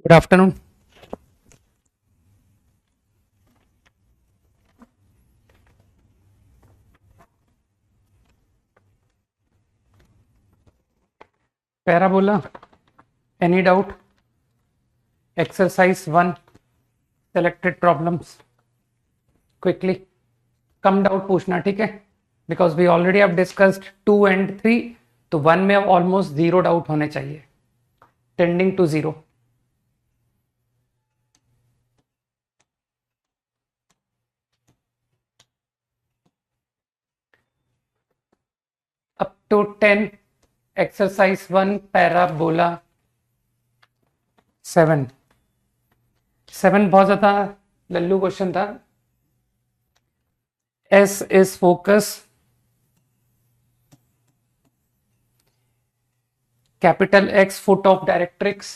Good afternoon. Parabola. Any doubt? Exercise 1. Selected problems. Quickly. कम doubt पूछना, ठीक है? Because we already have discussed 2 and 3, तो 1 में अब ऑलमोस्ट जीरो डाउट होने चाहिए, tending to zero. Up to 10. Exercise 1 parabola 7. 7 बहुत ज्यादा लल्लू क्वेश्चन था. S is focus, capital X foot of directrix,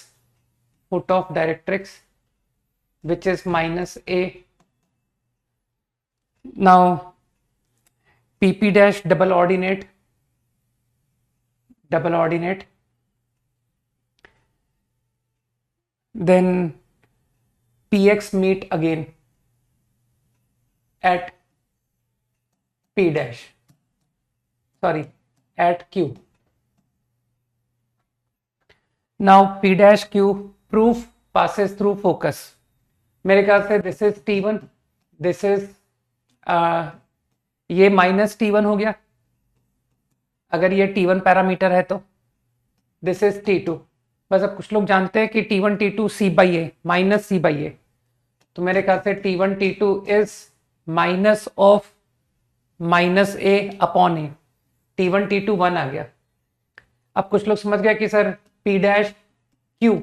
which is minus A. Now PP dash double ordinate, then PX meet again at P dash, at Q. Now P dash Q proof passes through focus. मेरे ख्याल से this is T1, this is ये minus T1 हो गया अगर ये T1 parameter है तो. This is T2. बस अब कुछ लोग जानते हैं कि T1 T2 C by A minus C by A, तो मेरे ख्याल से T1 T2 is minus of minus A upon A. T1 T2 1 आ गया. अब कुछ लोग समझ गए कि sir P dash Q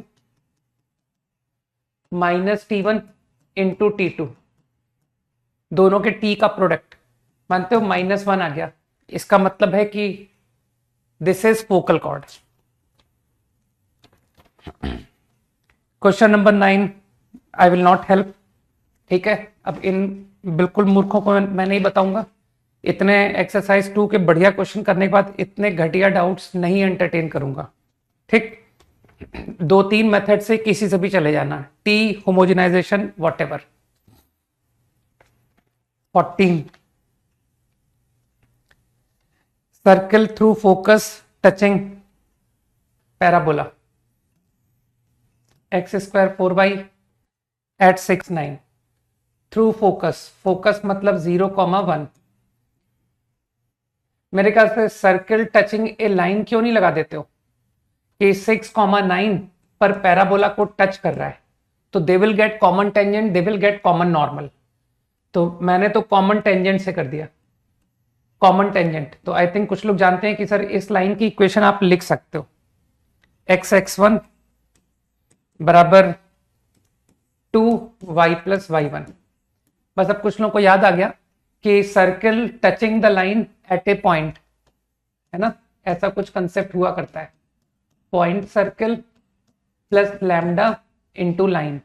minus T1 into T2, दोनों के T का प्रोडक्ट मानते हो, -1 आ गया. इसका मतलब है कि this is focal cord. Question number 9 I will not help, ठीक है? अब इन बिल्कुल मूर्खों को मैं नहीं बताऊंगा. इतने एक्सरसाइज 2 के बढ़िया क्वेश्चन करने के बाद इतने घटिया डाउट्स नहीं एंटरटेन करूंगा, ठीक? 2-3 मेथड से किसी से भी चले जाना. T homogenization whatever. 14. Circle through focus touching parabola x square 4y at 6 9 through focus मतलब 0,1. मेरे ख्याल से सर्कल टचिंग ए लाइन क्यों नहीं लगा देते हो कि 6,9 पर पैराबोला को टच कर रहा है, तो they will get common tangent, they will get common normal. तो मैंने तो कॉमन टेंजेंट से कर दिया, कॉमन टेंजेंट. तो आई थिंक कुछ लोग जानते हैं कि सर इस लाइन की इक्वेशन आप लिख सकते हो, x(x1) बराबर 2y + y1. बस अब कुछ लोगों को याद आ गया कि circle touching the line at a point, है ना? ऐसा कुछ कंसेप्ट हुआ करता है, point circle plus lambda into line.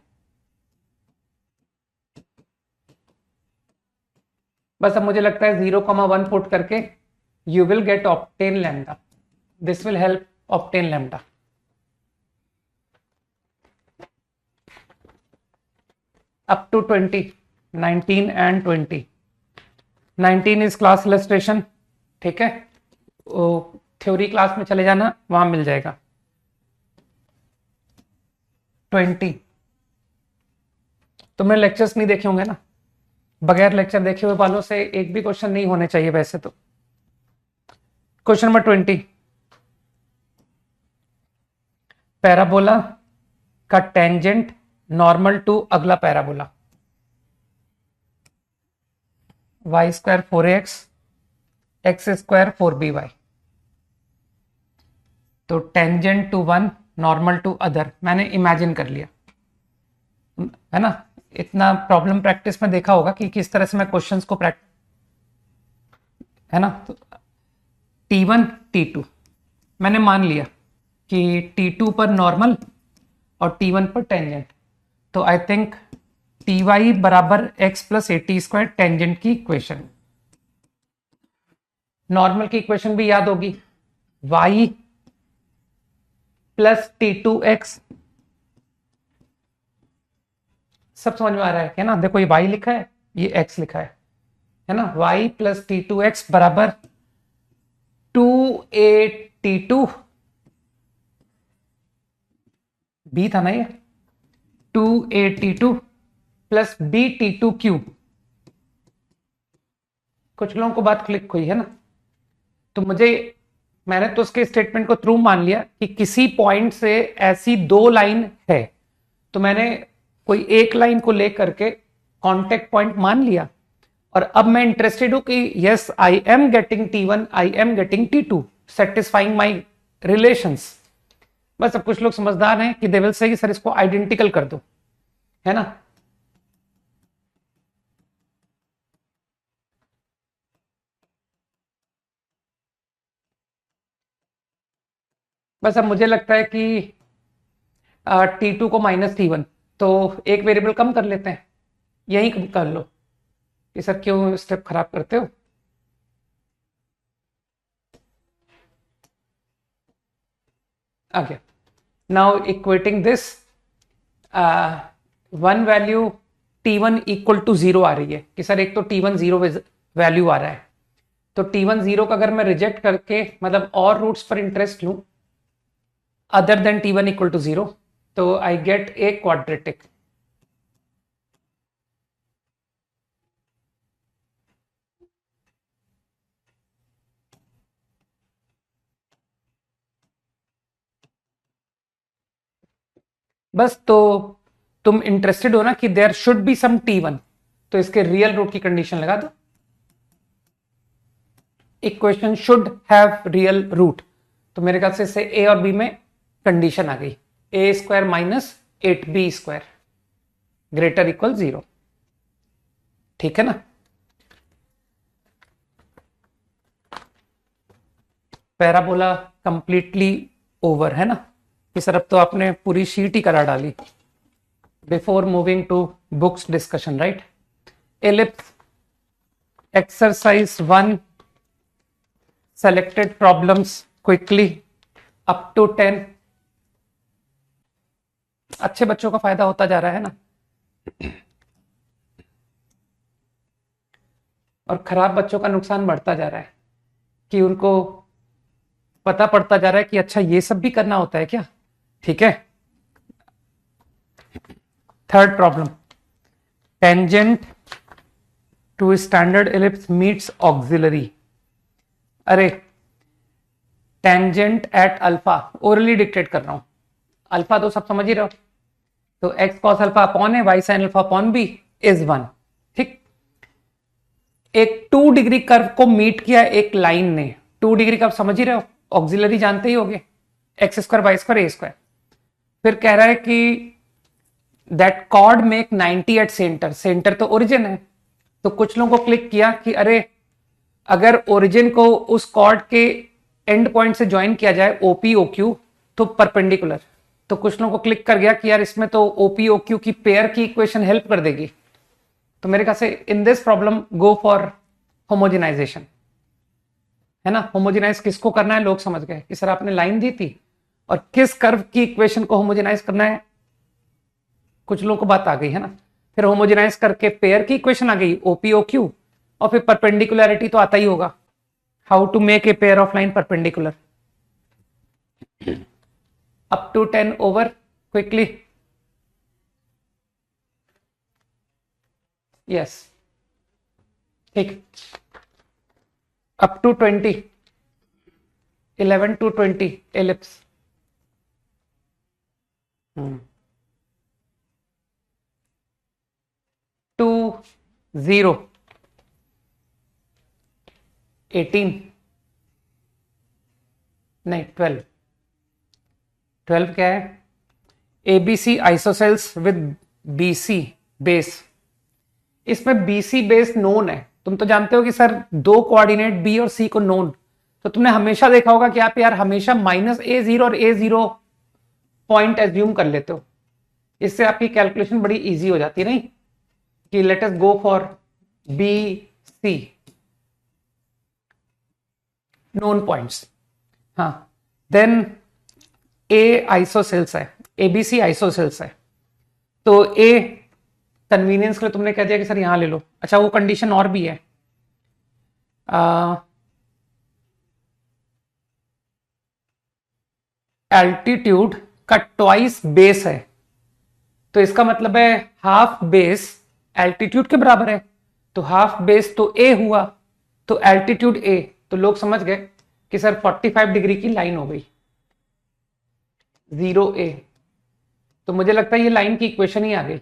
बस अब मुझे लगता है 0,1 पुट करके you will get obtain lambda. This will help obtain lambda. Up to 20, 19 and 20. 19 is class illustration, ठीक है? थ्योरी क्लास में चले जाना, वहां मिल जाएगा. 20 तुमने लेक्चर्स नहीं देखे होंगे ना? बगैर लेक्चर देखे हुए वालों से एक भी क्वेश्चन नहीं होने चाहिए वैसे तो. Question number 20. पैराबोला का टेंजेंट नॉर्मल टू अगला parabola y² 4ax x² 4by. तो tangent to one normal to other मैंने इमेजिन कर लिया, है ना? इतना प्रॉब्लम प्रैक्टिस में देखा होगा कि किस तरह से मैं क्वेश्चंस को प्रैक्टिस, है ना? तो T1 T2 मैंने मान लिया कि T2 पर नॉर्मल और T1 पर टेंजेंट. तो आई थिंक Ty बराबर x + at² टेंजेंट की इक्वेशन. नॉर्मल की इक्वेशन भी याद होगी, y + T2x सब समझ में आ रहा है ना? देखो ये y लिखा है, ये x लिखा है ना? y प्लस T2x बराबर 2a T2 b था ना, ये 2a T2 plus b T2 cube. कुछ लोगों को बात क्लिक हुई है ना? तो मैंने तो उसके स्टेटमेंट को थ्रू मान लिया कि किसी पॉइंट से ऐसी दो लाइन है, तो मैंने कोई एक लाइन को लेकर के कांटेक्ट पॉइंट मान लिया, और अब मैं इंटरेस्टेड हूं कि yes I am getting T1, I am getting T2, satisfying my relations. बस अब कुछ लोग समझदार हैं कि दे विल से कि सर इसको आइडेंटिकल कर दो, है ना? बस अब मुझे लगता है कि T2 को माइनस T1, तो एक वेरिएबल कम कर लेते हैं, यही कर लो कि सर क्यों स्टेप खराब करते हो। Okay, now equating this, one value T1 equal to 0 आ रही है कि सर एक तो T1 0 वैल्यू आ रहा है, तो T1 0 का अगर मैं रिजेक्ट करके मतलब और रूट्स पर इंटरेस्ट लूं other than T1 equal to 0, तो आई गेट ए क्वाड्रेटिक। बस तो तुम इंटरेस्टेड हो ना कि there should be some T1, तो इसके रियल रूट की कंडीशन लगा दो। Equation should have real root, तो मेरे ख्याल से इससे ए और बी में कंडीशन आ गई, A square minus 8b square greater equal 0। ठीक है ना? पैराबोला कंप्लीटली ओवर, है ना? कि सर अब तो आपने पूरी शीट ही करा डाली। Before moving to books discussion, right? Ellipse exercise 1, selected problems quickly up to 10। अच्छे बच्चों का फायदा होता जा रहा है ना, और खराब बच्चों का नुकसान बढ़ता जा रहा है कि उनको पता पड़ता जा रहा है कि अच्छा ये सब भी करना होता है क्या। ठीक है, third problem, tangent to standard ellipse meets auxiliary. अरे tangent at alpha, orally dictate कर रहा हूं, अल्फा तो सब समझ ही रहे हो, तो एक्स कॉस अल्फा अपॉन है y sine alpha upon b is 1। ठीक, एक 2 डिग्री कर्व को मीट किया एक लाइन ने, 2 डिग्री कर्व समझ ही रहे हो, ऑक्सिलरी जानते ही होगे, x square y square a square. फिर कह रहा है कि that chord make 90 at centre, centre तो ओरिजिन है, तो कुछ लोगों को क्लिक किया कि अरे अगर ओरिजिन को उस कॉर्ड के एंड पॉइंट से ज्वाइन किया जाए ओपी ओक्यू तो परपेंडिकुलर, तो कुछ लोगों को क्लिक कर गया कि यार इसमें तो ओपी ओक्यू की पेयर की इक्वेशन हेल्प कर देगी। तो मेरे ख्याल से in this problem go for homogenization, है ना? होमोजेनाइज किसको करना है लोग समझ गए कि सर आपने लाइन दी थी और किस कर्व की इक्वेशन को होमोजेनाइज करना है, कुछ लोगों को बात आ गई है ना? फिर होमोजेनाइज करके पेयर की इक्वेशन आ गई ओपी ओक्यू, और फिर परपेंडिकुलरिटी तो आता ही होगा, how to make a pair of line perpendicular. Up to 10 over quickly, yes ठीक, अप टू 20, 11 to 20 एलिप्स। 2 0 18 नहीं 12, 12 क्या है? ABC isosceles with BC base. इसमें बीसी बेस नोन है, तुम तो जानते हो कि सर दो कोऑर्डिनेट बी और सी को नोन, तो तुमने हमेशा देखा होगा कि आप यार हमेशा -a0 और a0 पॉइंट एज्यूम कर लेते हो, इससे आपकी कैलकुलेशन बड़ी इजी हो जाती है, नहीं कि let us go for B C known points. हाँ, देन ए आइसोसेल्स है, एबीसी आइसोसेल्स है, तो ए कन्वीनियंस के लिए तुमने कह दिया कि सर यहां ले लो। अच्छा वो कंडीशन और भी है, एल्टीट्यूड का ट्वाइस बेस है, तो इसका मतलब है हाफ बेस एल्टीट्यूड के बराबर है, तो हाफ बेस तो ए हुआ, तो एल्टीट्यूड ए, तो लोग समझ गए कि सर 45 डिग्री की लाइन हो गई 0 a। तो मुझे लगता है ये लाइन की इक्वेशन ही आ गई,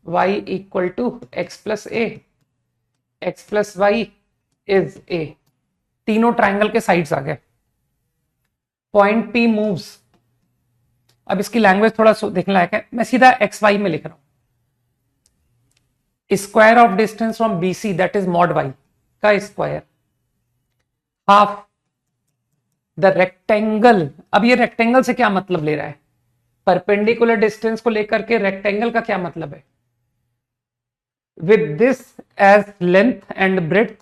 y equal to x plus a, x plus y is a, तीनों ट्राइंगल के साइड्स आ गए। पॉइंट पी मूव्स, अब इसकी लैंग्वेज थोड़ा देखने लायक है, मैं सीधा एक्स वाई में लिख रहा हूं, square of distance from B C that is mod y का स्क्वायर हाफ द रेक्टेंगल। अब ये रेक्टेंगल से क्या मतलब ले रहा है, परपेंडिकुलर डिस्टेंस को लेकर के रेक्टेंगल का क्या मतलब है, with this edge length and breadth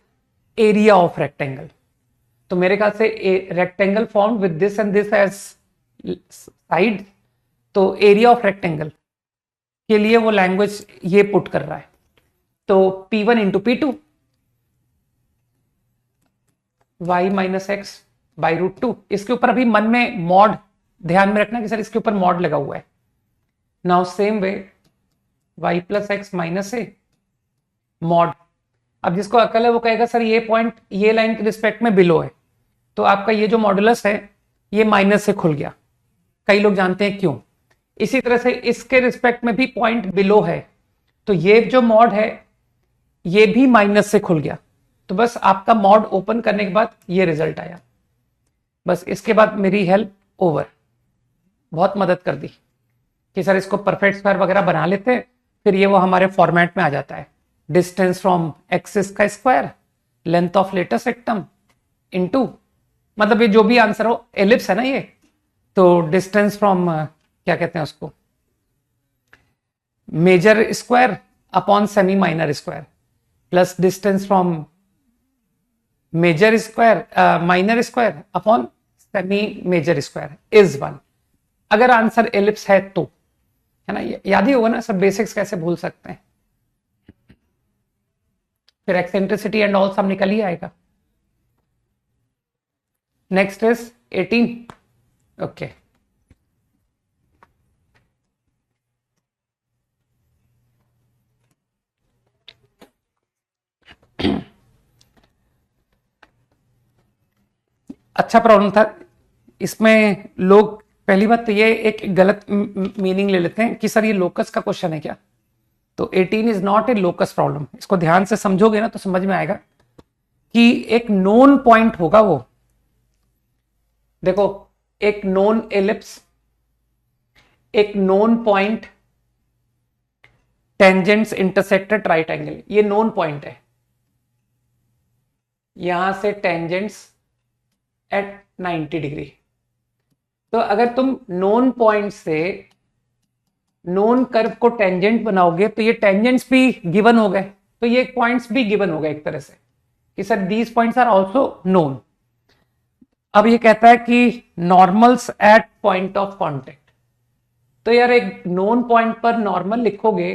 area of rectangle. तो मेरे ख्याल से rectangle form with this and this edge side, तो एरिया ऑफ रेक्टेंगल के लिए वो लैंग्वेज ये पुट कर रहा है। तो P1 into P2 y minus x by root two, इसके ऊपर अभी मन में मॉड ध्यान में रखना कि सर इसके ऊपर मॉड लगा हुआ है। Now same way y plus X minus A mod, अब जिसको अकल है वो कहेगा सर ये पॉइंट ये लाइन के रिस्पेक्ट में बिलो है, तो आपका ये जो मॉडुलस है ये माइनस से खुल गया, कई लोग जानते हैं क्यों। इसी तरह से इसके रिस्पेक्ट में भी पॉइंट बिलो है, तो ये जो मॉड है ये भी माइनस से खुल गया, तो बस आपका मॉड ओपन करने के बाद ये रिजल्ट आया, बस इसके बाद मेरी हेल्प ओवर, बहुत मदद कर दी कि सर इसको परफेक्ट स्क्वायर वगैरह बना लेते, फिर ये वो हमारे फॉर्मेट में आ जाता है, डिस्टेंस फ्रॉम एक्सिस का square length of latus rectum into, मतलब ये जो भी आंसर हो, एलिप्स है ना ये, तो डिस्टेंस फ्रॉम क्या कहते हैं उसको, major square upon semi minor square plus distance from major square minor square upon semi major square is 1। अगर आंसर एलिप्स है तो, है ना, याद ही होगा ना सब, बेसिक्स कैसे भूल सकते हैं, फिर एक्सेंट्रिसिटी एंड ऑल सब निकल ही आएगा। Next is 18। ओके अच्छा प्रॉब्लम था इसमें। लोग पहली बात तो ये एक गलत मीनिंग ले लेते हैं कि सर ये लोकस का क्वेश्चन है क्या, तो 18 is not a locus problem. इसको ध्यान से समझोगे ना तो समझ में आएगा कि एक नोन पॉइंट होगा वो, देखो एक नोन एलिप्स, एक known point, tangents intersected right angle, ये नोन पॉइंट है, यहां से टेंजेंट्स एट 90 डिग्री। तो अगर तुम नोन पॉइंट से नोन कर्व को टेंजेंट बनाओगे तो ये टेंजेंट्स भी गिवन हो गए, तो ये पॉइंट्स भी गिवन हो गए एक तरह से कि sir these points are also known. अब ये कहता है कि normals at point of contact, तो यार एक नोन पॉइंट पर नॉर्मल लिखोगे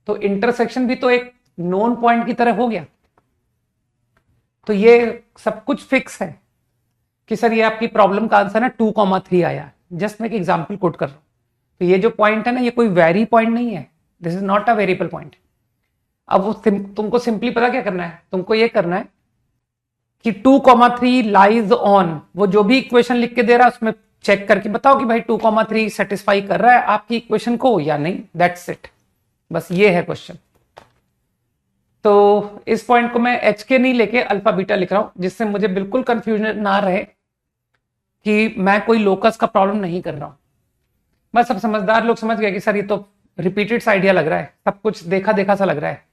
तो इंटरसेक्शन भी तो एक नोन पॉइंट की तरह हो गया, तो ये सब कुछ फिक्स है कि सर ये आपकी प्रॉब्लम का आंसर है 2,3 आया। जस्ट मैं एक एग्जांपल कोट कर रहा हूं, तो ये जो पॉइंट है ना ये कोई वेरी पॉइंट नहीं है, this is not a variable point. अब वो तुमको सिंपली पता क्या करना है, तुमको ये करना है कि 2,3 लाइज ऑन, वो जो भी इक्वेशन लिख के दे रहा है उसमें चेक करके बताओ कि भाई 2,3 सेटिस्फाई कर रहा है आपकी इक्वेशन को या नहीं, दैट्स इट, बस ये है क्वेश्चन। तो इस पॉइंट को मैं एच के नहीं लेके अल्फा बीटा लिख रहा हूं, जिससे मुझे बिल्कुल कंफ्यूजन ना रहे कि मैं कोई लोकस का प्रॉब्लम नहीं कर रहा हूं। बस सब समझदार लोग समझ गए कि सर ये तो रिपीटेड सा आइडिया लग रहा है, सब कुछ देखा देखा सा लग रहा है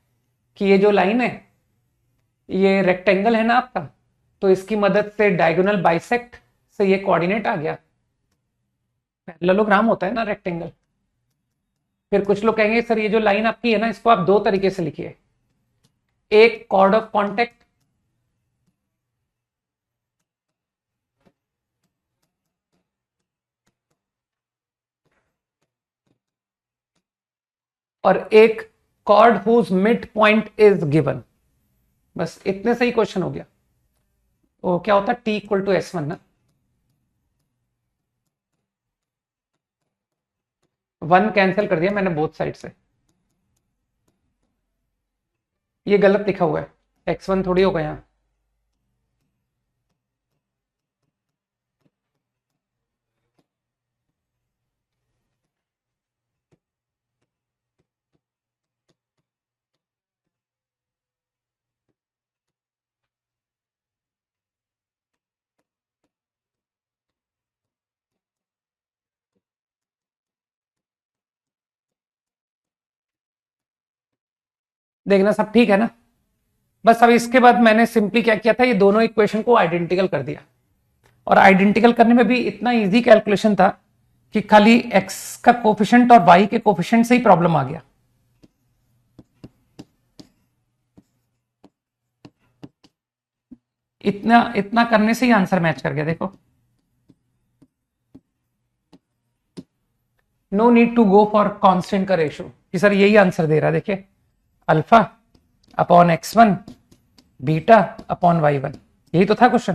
कि ये जो लाइन है ये रेक्टेंगल है ना आपका, तो इसकी मदद से डायगोनल बाइसेक्ट से ये कोऑर्डिनेट आ गया, पैरेललोग्राम होता है ना रेक्टेंगल। फिर कुछ लोग कहेंगे सर ये जो लाइन आपकी है ना इसको आप दो तरीके से लिखिए, एक कॉर्ड ऑफ कॉन्टेक्ट और एक chord whose midpoint is given। बस इतने से ही क्वेश्चन हो गया। तो क्या होता है t इक्वल टू s1 ना, 1 कैंसिल कर दिया मैंने बोथ साइड से। ये गलत लिखा हुआ है, x1 थोड़ी होगा यहाँ। देखना सब ठीक है ना। बस अब इसके बाद मैंने सिंपली क्या किया था, ये दोनों इक्वेशन को आइडेंटिकल कर दिया। और आइडेंटिकल करने में भी इतना इजी कैलकुलेशन था कि खाली x का कोफिशिएंट और y के कोफिशिएंट से ही प्रॉब्लम आ गया। इतना इतना करने से ही आंसर मैच कर गया। देखो, no need to go for constant का रेशियो कि सर यही आंसर दे रहा है। देखिए, alpha upon x1 beta upon y1, यही तो था क्वेश्चन।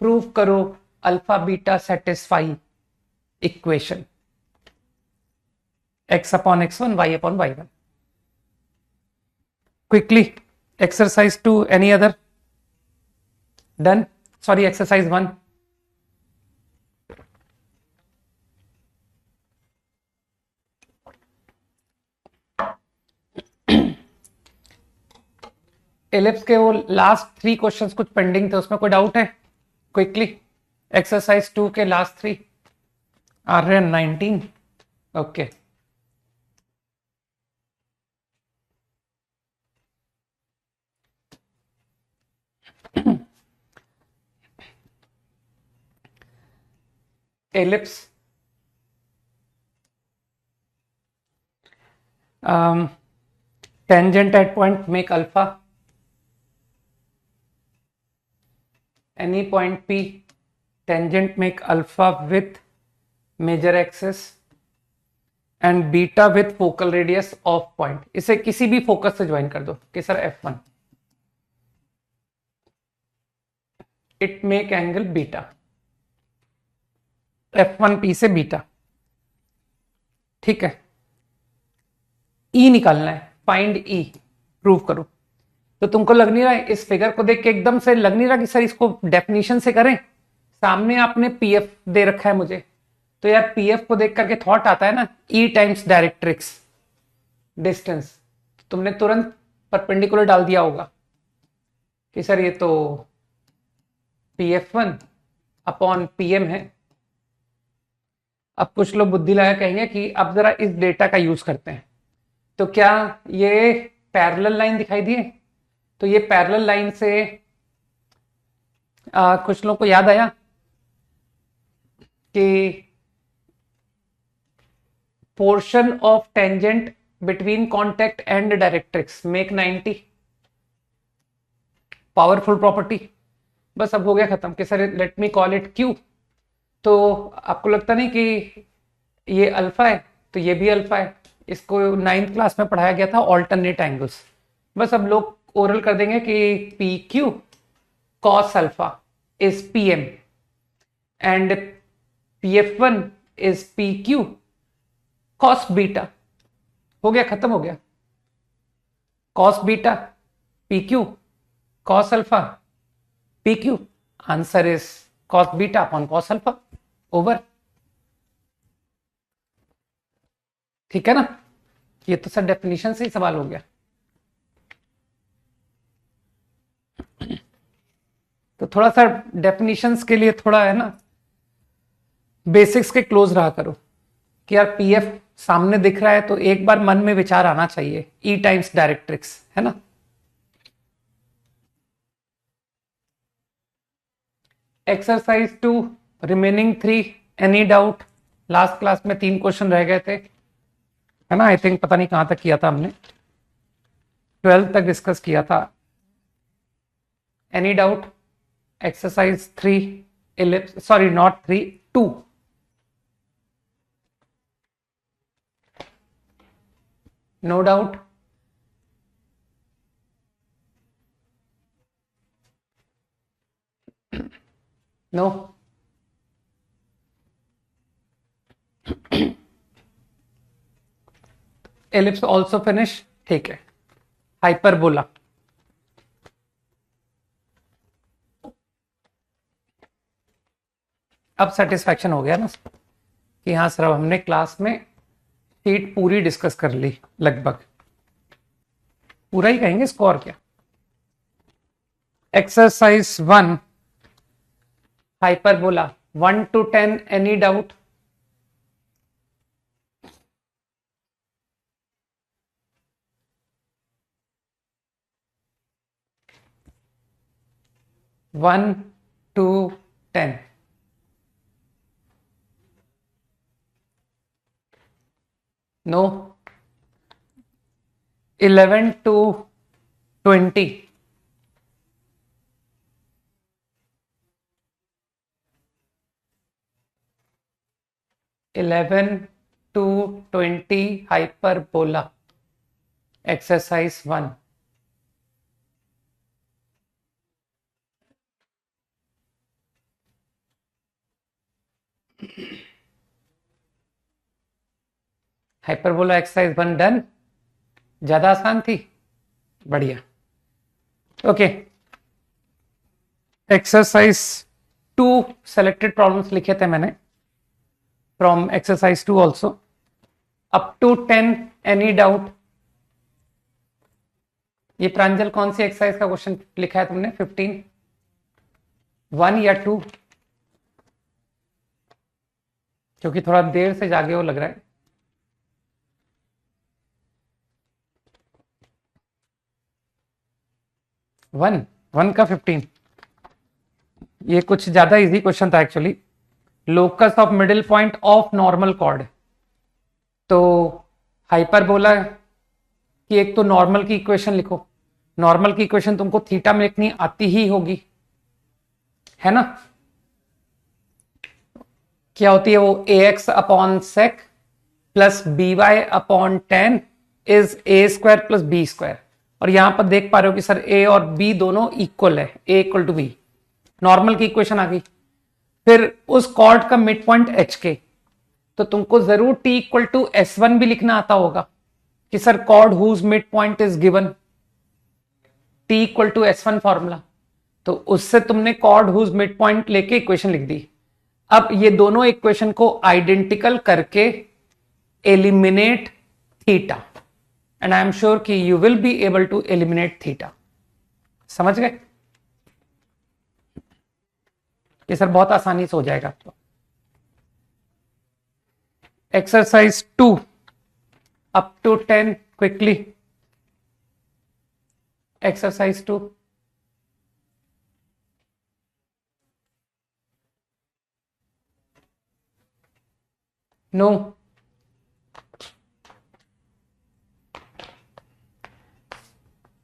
प्रूव करो alpha beta satisfy equation, x upon x1 y upon y1। Quickly exercise 2, any other? Done, sorry exercise 1। Ellipse के वो लास्ट 3 क्वेश्चंस कुछ पेंडिंग थे, उसमें कोई डाउट है? क्विकली एक्सरसाइज 2 के लास्ट 3 आ रहे हैं 19। Okay, ellipse tangent at point make alpha, any point P tangent make alpha with major axis and beta with focal radius of point। इसे किसी भी फोकस से ज्वाइन कर दो कि sir F1, it make angle beta, F1P से beta. ठीक है, E निकालना है, फाइंड E, प्रूव करो। तो तुमको लग नहीं रहा है इस फिगर को देख के एकदम से लग नहीं रहा कि सर इसको डेफिनेशन से करें? सामने आपने पीएफ दे रखा है मुझे, तो यार पीएफ को देख करके थॉट आता है ना, E टाइम्स डायरेक्ट्रिक्स डिस्टेंस। तुमने तुरंत परपेंडिकुलर डाल दिया होगा कि सर ये तो PF1 अपॉन PM है। अब कुछ लोग बुद्धि लगा कहेंगे कि अब जरा इस डेटा का यूज करते हैं। तो क्या ये पैरेलल लाइन दिखाई दिए? तो ये पैरेलल लाइन से कुछ लोगों को याद आया कि portion of tangent between contact and directrix make 90, powerful property. बस अब हो गया खत्म कि sir let me call it Q। तो आपको लगता नहीं कि ये अल्फा है तो ये भी अल्फा है? इसको 9th क्लास में पढ़ाया गया था, ऑल्टरनेट एंगल्स। बस अब लोग ओरल कर देंगे कि PQ cos alpha is PM and PF1 is PQ cos beta. हो गया, खत्म हो गया। cos beta PQ cos alpha PQ, answer is cos beta upon cos alpha, over. ठीक है ना? ये तो सर डेफिनेशन से ही सवाल हो गया। तो थोड़ा सा डेफिनेशंस के लिए थोड़ा है ना, बेसिक्स के क्लोज रहा करो कि यार पीएफ सामने दिख रहा है तो एक बार मन में विचार आना चाहिए, E टाइम्स डायरेक्ट्रिक्स, है ना। Exercise 2 remaining 3, any doubt? Last class में 3 क्वेश्चन रह गए थे, है ना। आई थिंक पता नहीं कहां तक किया था हमने, 12 तक डिस्कस किया था। Any doubt? Exercise 3 ellipse, sorry not 3, 2। No doubt? No ellipse also finish, ठीक है। हाइपरबोला, अब सेटिस्फैक्शन हो गया ना कि हाँ सर, अब हमने क्लास में शीट पूरी डिस्कस कर ली, लगभग पूरा ही कहेंगे इसको, और क्या। Exercise 1 hyperbola 1 to 10, any doubt? One two 10, no. 11 to 20, 11 to 20 hyperbola, exercise 1। Hyperbola exercise 1 done. ज्यादा आसान थी, बढ़िया। ओके, एक्सरसाइज 2 सेलेक्टेड प्रॉब्लम्स लिखे थे मैंने from exercise 2 also, up to 10, any doubt? ये प्रांजल कौन सी एक्सरसाइज का क्वेश्चन लिखा है तुमने? 15, 1 या 2? क्योंकि थोड़ा देर से जागे हो लग रहा है। वन का 15, ये कुछ ज्यादा इजी क्वेश्चन था actually. Locus of middle point of normal cord, तो हाइपरबोला की एक तो नॉर्मल की इक्वेशन लिखो। नॉर्मल की इक्वेशन तुमको थीटा में लिखनी आती ही होगी, है ना? क्या होती है वो? A X upon sec plus B Y upon tan is A square plus B square. और यहां पर देख पा रहे हो कि सर ए और बी दोनों इक्वल है, ए इक्वल टू बी। नॉर्मल की इक्वेशन आ गई। फिर उस कॉर्ड का मिड पॉइंट एच के, तो तुमको जरूर T equal to S one भी लिखना आता होगा कि sir chord whose mid point is given, T equal to S one formula. तो उससे तुमने कॉर्ड हुज मिड पॉइंट लेके इक्वेशन लिख दी। अब ये दोनों इक्वेशन को आइडेंटिकल करके eliminate theta, and I am sure कि you will be able to eliminate theta. समझ गए? ये सर बहुत आसानी से हो जाएगा आपको। Exercise 2 up to 10 quickly. Exercise 2, no.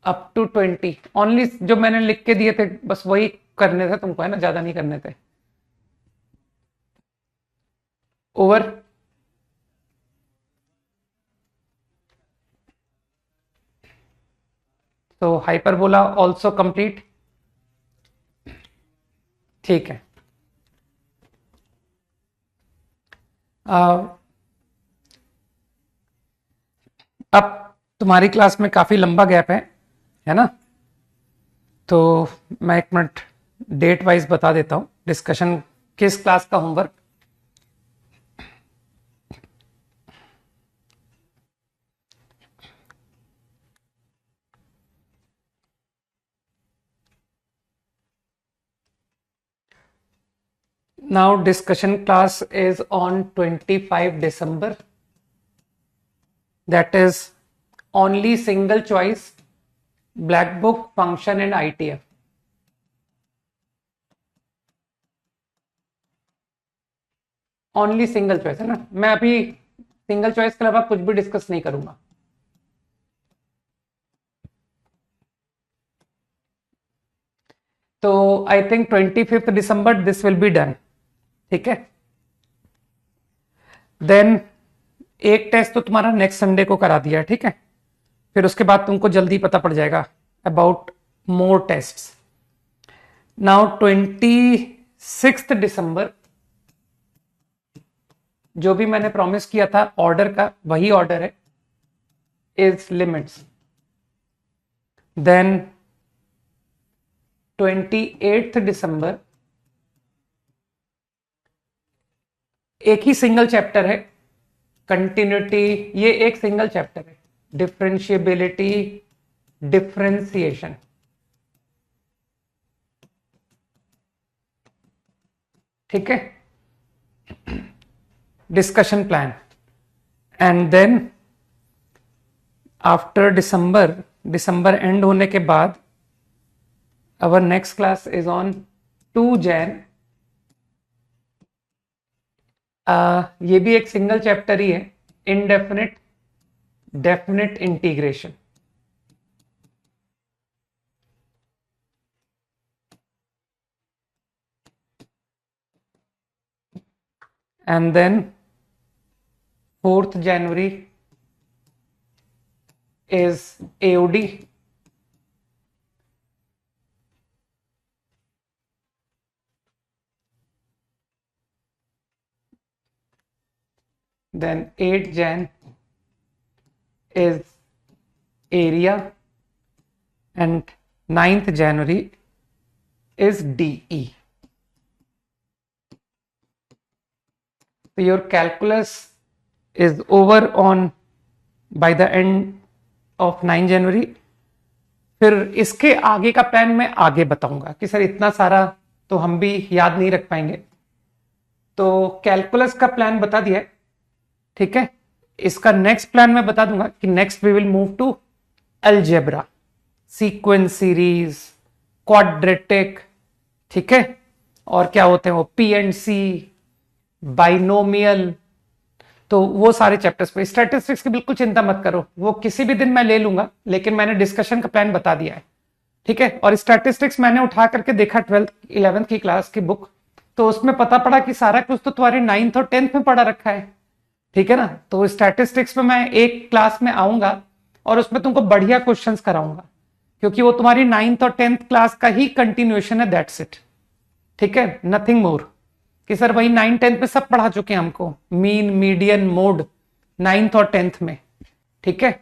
Up to 20 only, जो मैंने लिख के दिए थे बस वही करने थे तुमको, है ना? ज्यादा नहीं करने थे। ओवर। तो हाइपरबोला ऑल्सो कंप्लीट, ठीक है। अब तुम्हारी क्लास में काफी लंबा गैप है ना? तो मैं एक मिनट डेट वाइज बता देता हूं डिस्कशन किस क्लास का homework. Now discussion class is on 25 December. That is only single choice, black book, function and ITF. Only single choice है ना? मैं अभी सिंगल चॉइस के अलावा कुछ भी डिस्कस नहीं करूंगा। तो I think 25 December this will be done, ठीक है? देन एक टेस्ट तो तुम्हारा नेक्स्ट संडे को करा दिया है, ठीक है? फिर उसके बाद तुमको जल्दी पता पड़ जाएगा अबाउट मोर टेस्ट्स। नाउ 6 दिसंबर जो भी मैंने प्रॉमिस किया था ऑर्डर का वही ऑर्डर है, इज लिमिट्स। देन 28 दिसंबर एक ही सिंगल चैप्टर है, कंटिन्यूटी, ये एक सिंगल चैप्टर है, डिफरेंशिएबिलिटी, डिफरेंशिएशन। ठीक है, discussion plan. And then after December end होने के बाद our next class is on 2 Jan. ये भी एक सिंगल चैप्टर ही है, indefinite definite integration. And then 4th January is AOD. Then 8th Jan is area and 9th January is DE. So your calculus is over on by the end of 9 January. फिर इसके आगे का plan मैं आगे बताऊंगा कि sir इतना सारा तो हम भी याद नहीं रख पाएंगे, तो कैलकुलस का प्लान बता दिया है। ठीक है, इसका नेक्स्ट प्लान मैं बता दूंगा कि next we will move to algebra, sequence series, quadratic. ठीक है, और क्या होते हैं वो पीएनसी, बाइनोमियल, तो वो सारे चैप्टर्स पे। स्टैटिस्टिक्स की बिल्कुल चिंता मत करो, वो किसी भी दिन मैं ले लूंगा, लेकिन मैंने डिस्कशन का प्लान बता दिया है। ठीक है, और स्टैटिस्टिक्स मैंने उठा करके देखा 12th 11th की क्लास की बुक, तो उसमें पता पड़ा कि सारा कुछ तो तुम्हारे 9th और 10th में पढ़ा रखा है। ठीक है ना, तो स्टैटिस्टिक्स में मैं एक क्लास में आऊंगा और उसमें तुमको बढ़िया क्वेश्चंस कराऊंगा, क्योंकि वो तुम्हारी 9th और 10th क्लास का ही कंटिन्यूएशन है, दैट्स इट। ठीक है, नथिंग मोर, कि सर वही 9 10 में सब पढ़ा चुके हैं हमको, मीन मीडियन मोड 9th और 10th में। ठीक है,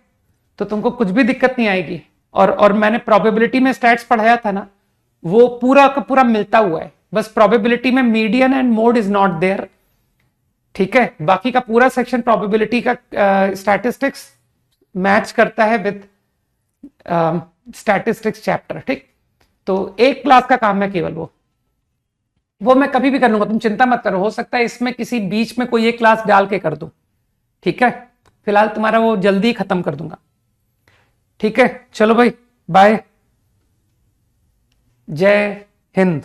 तो तुमको कुछ भी दिक्कत नहीं आएगी। और मैंने प्रोबेबिलिटी में स्टैट्स पढ़ाया था ना, वो पूरा का पूरा मिलता हुआ है, बस प्रोबेबिलिटी में median and mode is not there. ठीक है, बाकी का पूरा सेक्शन प्रोबेबिलिटी का स्टैटिस्टिक्स मैच करता है विद स्टैटिस्टिक्स चैप्टर। ठीक, तो एक क्लास का काम है केवल वो मैं कभी भी कर लूंगा, तुम चिंता मत करो। हो सकता है इसमें किसी बीच में कोई एक क्लास डाल के कर दूं। ठीक है, फिलहाल तुम्हारा वो जल्दी खत्म कर दूंगा। ठीक है, चलो भाई, बाय, जय हिंद।